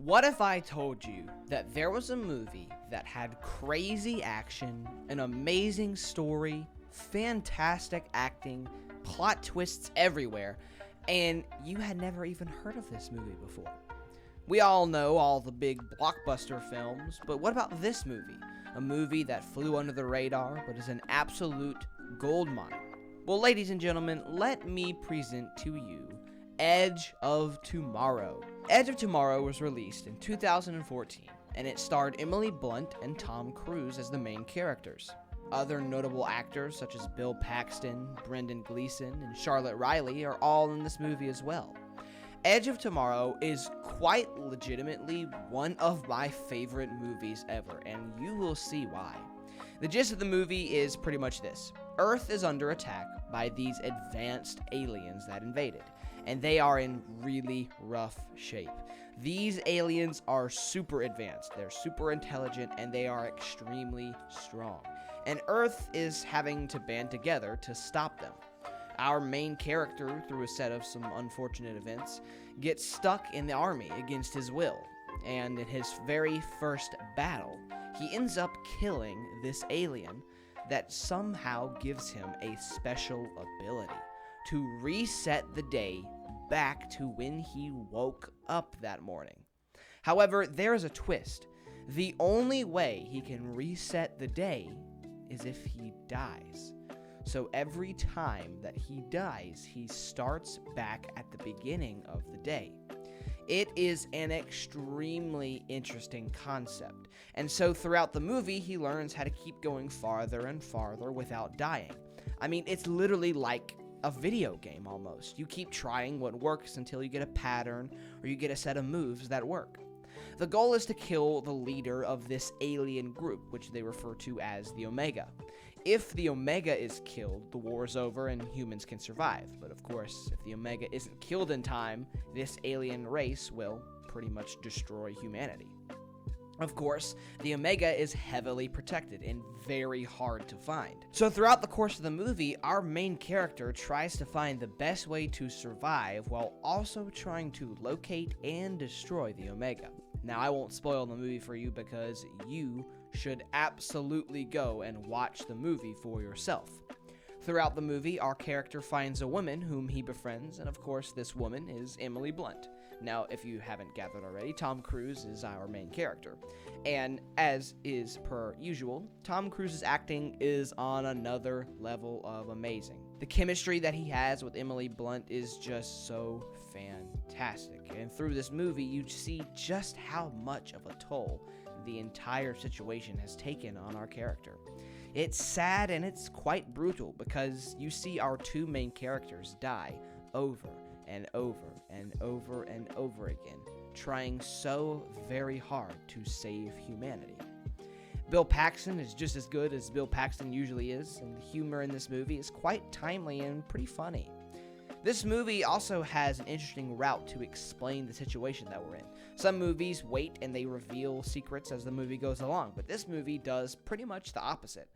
What if I told you that there was a movie that had crazy action, an amazing story, fantastic acting, plot twists everywhere, and you had never even heard of this movie before? We all know all the big blockbuster films, but what about this movie? A movie that flew under the radar but is an absolute goldmine. Well, ladies and gentlemen, let me present to you Edge of Tomorrow. Edge of Tomorrow was released in 2014, and it starred Emily Blunt and Tom Cruise as the main characters. Other notable actors such as Bill Paxton, Brendan Gleeson, and Charlotte Riley are all in this movie as well. Edge of Tomorrow is quite legitimately one of my favorite movies ever, and you will see why. The gist of the movie is pretty much this. Earth is under attack by these advanced aliens that invaded, and they are in really rough shape. These aliens are super advanced, they're super intelligent, and they are extremely strong. And Earth is having to band together to stop them. Our main character, through a set of some unfortunate events, gets stuck in the army against his will. And in his very first battle, he ends up killing this alien that somehow gives him a special ability to reset the day back to when he woke up that morning. However, there is a twist. The only way he can reset the day is if he dies. So every time that he dies, he starts back at the beginning of the day. It is an extremely interesting concept, and so throughout the movie, he learns how to keep going farther and farther without dying. I mean, it's literally like a video game almost. You keep trying what works until you get a pattern or you get a set of moves that work. The goal is to kill the leader of this alien group, which they refer to as the Omega. If the Omega is killed, the war is over and humans can survive. But of course, if the Omega isn't killed in time, this alien race will pretty much destroy humanity. Of course, the Omega is heavily protected and very hard to find. So throughout the course of the movie, our main character tries to find the best way to survive while also trying to locate and destroy the Omega. Now, I won't spoil the movie for you because you should absolutely go and watch the movie for yourself. Throughout the movie, our character finds a woman whom he befriends, and of course, this woman is Emily Blunt. Now, if you haven't gathered already, Tom Cruise is our main character. And as is per usual, Tom Cruise's acting is on another level of amazing. The chemistry that he has with Emily Blunt is just so fantastic. And through this movie, you see just how much of a toll the entire situation has taken on our character. It's sad and it's quite brutal because you see our two main characters die over and over and over and over again, trying so very hard to save humanity. Bill Paxton is just as good as Bill Paxton usually is, and the humor in this movie is quite timely and pretty funny. This movie also has an interesting route to explain the situation that we're in. Some movies wait and they reveal secrets as the movie goes along, but this movie does pretty much the opposite.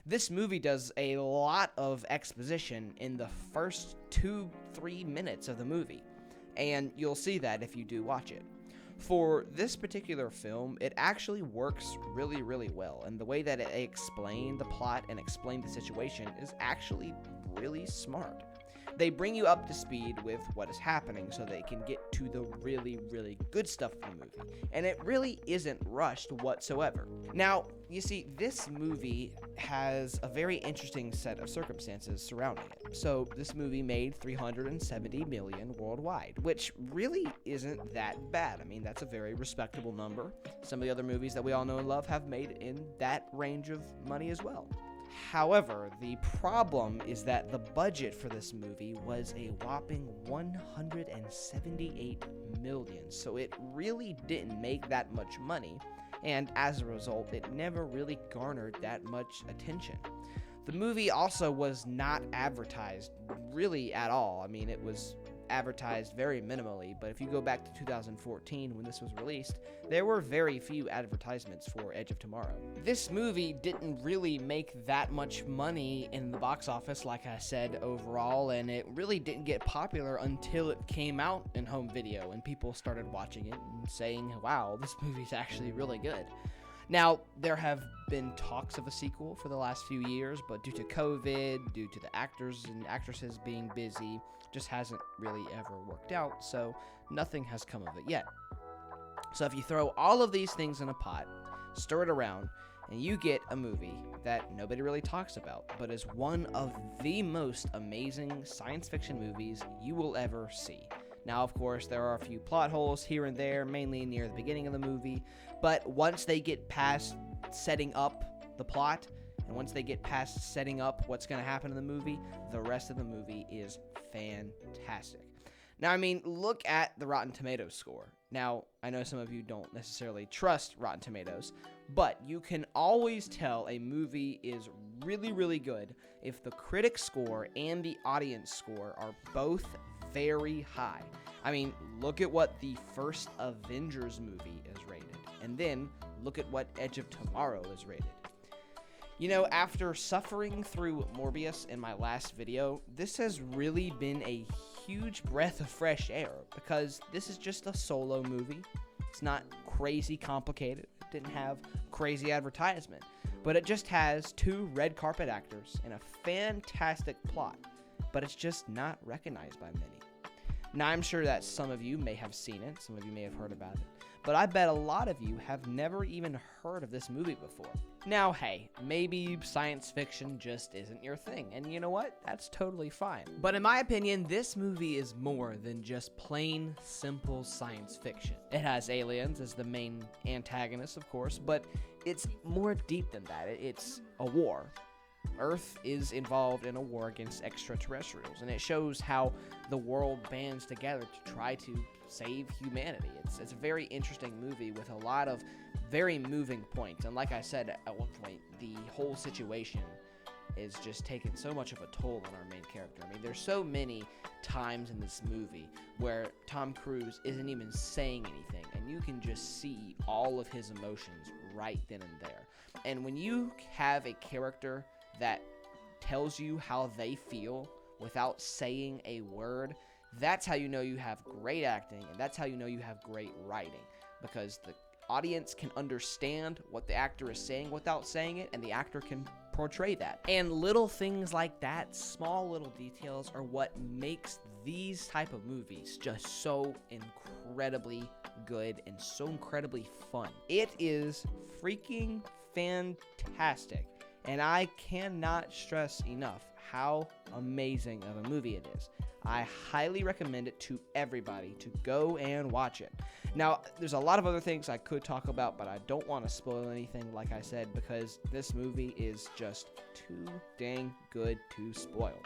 This movie does a lot of exposition in the first 2-3 minutes of the movie, and you'll see that if you do watch it. For this particular film, it actually works really, really well, and the way that it explained the plot and explained the situation is actually really smart. They bring you up to speed with what is happening so they can get to the really, really good stuff of the movie. And it really isn't rushed whatsoever. Now, you see, this movie has a very interesting set of circumstances surrounding it. So, this movie made $370 million worldwide, which really isn't that bad. I mean, that's a very respectable number. Some of the other movies that we all know and love have made in that range of money as well. However, the problem is that the budget for this movie was a whopping $178 million, so it really didn't make that much money, and as a result, it never really garnered that much attention. The movie also was not advertised really at all. I mean, it was advertised very minimally, but if you go back to 2014 when this was released, there were very few advertisements for Edge of Tomorrow. This movie didn't really make that much money in the box office, like I said, overall, and it really didn't get popular until it came out in home video and people started watching it and saying, wow, this movie's actually really good. Now, there have been talks of a sequel for the last few years, but due to COVID, due to the actors and actresses being busy, just hasn't really ever worked out, so nothing has come of it yet. So if you throw all of these things in a pot, stir it around, and you get a movie that nobody really talks about, but is one of the most amazing science fiction movies you will ever see. Now, of course, there are a few plot holes here and there, mainly near the beginning of the movie, but once they get past setting up the plot, and once they get past setting up what's going to happen in the movie, the rest of the movie is fantastic. Now, I mean, look at the Rotten Tomatoes score. Now, I know some of you don't necessarily trust Rotten Tomatoes, but you can always tell a movie is really, really good if the critic score and the audience score are both very high. I mean, look at what the first Avengers movie is rated, and then look at what Edge of Tomorrow is rated. You know, after suffering through Morbius in my last video, this has really been a huge breath of fresh air, because this is just a solo movie. It's not crazy complicated. It didn't have crazy advertisement, but it just has 2 red carpet actors and a fantastic plot, but it's just not recognized by many. Now, I'm sure that some of you may have seen it, some of you may have heard about it, but I bet a lot of you have never even heard of this movie before. Now, hey, maybe science fiction just isn't your thing, and you know what? That's totally fine. But in my opinion, this movie is more than just plain, simple science fiction. It has aliens as the main antagonist, of course, but it's more deep than that. It's a war. Earth is involved in a war against extraterrestrials, and it shows how the world bands together to try to save humanity. It's a very interesting movie with a lot of very moving points, and like I said at one point, the whole situation is just taking so much of a toll on our main character. I mean, there's so many times in this movie where Tom Cruise isn't even saying anything, and you can just see all of his emotions right then and there. And when you have a character that tells you how they feel without saying a word, that's how you know you have great acting, and that's how you know you have great writing, because the audience can understand what the actor is saying without saying it, and the actor can portray that. And little things like that, small little details, are what makes these type of movies just so incredibly good and so incredibly fun. It is freaking fantastic. And I cannot stress enough how amazing of a movie it is. I highly recommend it to everybody to go and watch it. Now, there's a lot of other things I could talk about, but I don't want to spoil anything, like I said, because this movie is just too dang good to spoil.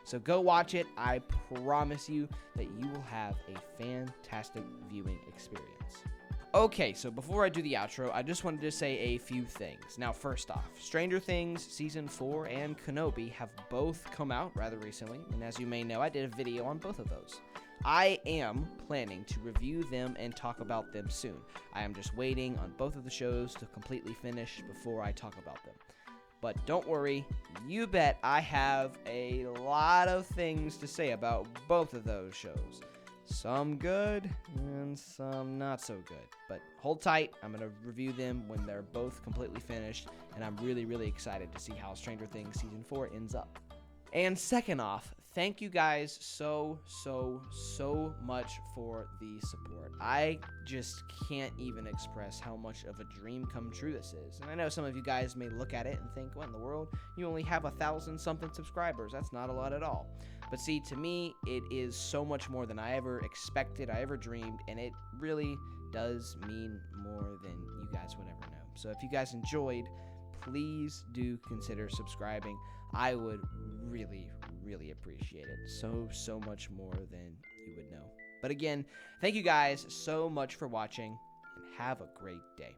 So go watch it. I promise you that you will have a fantastic viewing experience. Okay, so before I do the outro, I just wanted to say a few things. Now, first off, Stranger Things Season 4 and Kenobi have both come out rather recently, and as you may know, I did a video on both of those. I am planning to review them and talk about them soon. I am just waiting on both of the shows to completely finish before I talk about them. But don't worry, you bet I have a lot of things to say about both of those shows. Some good and some not so good. But hold tight, I'm going to review them when they're both completely finished, and I'm really, really excited to see how Stranger Things Season 4 ends up. And second off, thank you guys so much for the support. I just can't even express how much of a dream come true this is. And I know some of you guys may look at it and think, what in the world? You only have 1,000-something subscribers. That's not a lot at all. But see, to me, it is so much more than I ever expected, I ever dreamed, and it really does mean more than you guys would ever know. So if you guys enjoyed, please do consider subscribing. I would really, really appreciate it. So much more than you would know. But again, thank you guys so much for watching, and have a great day.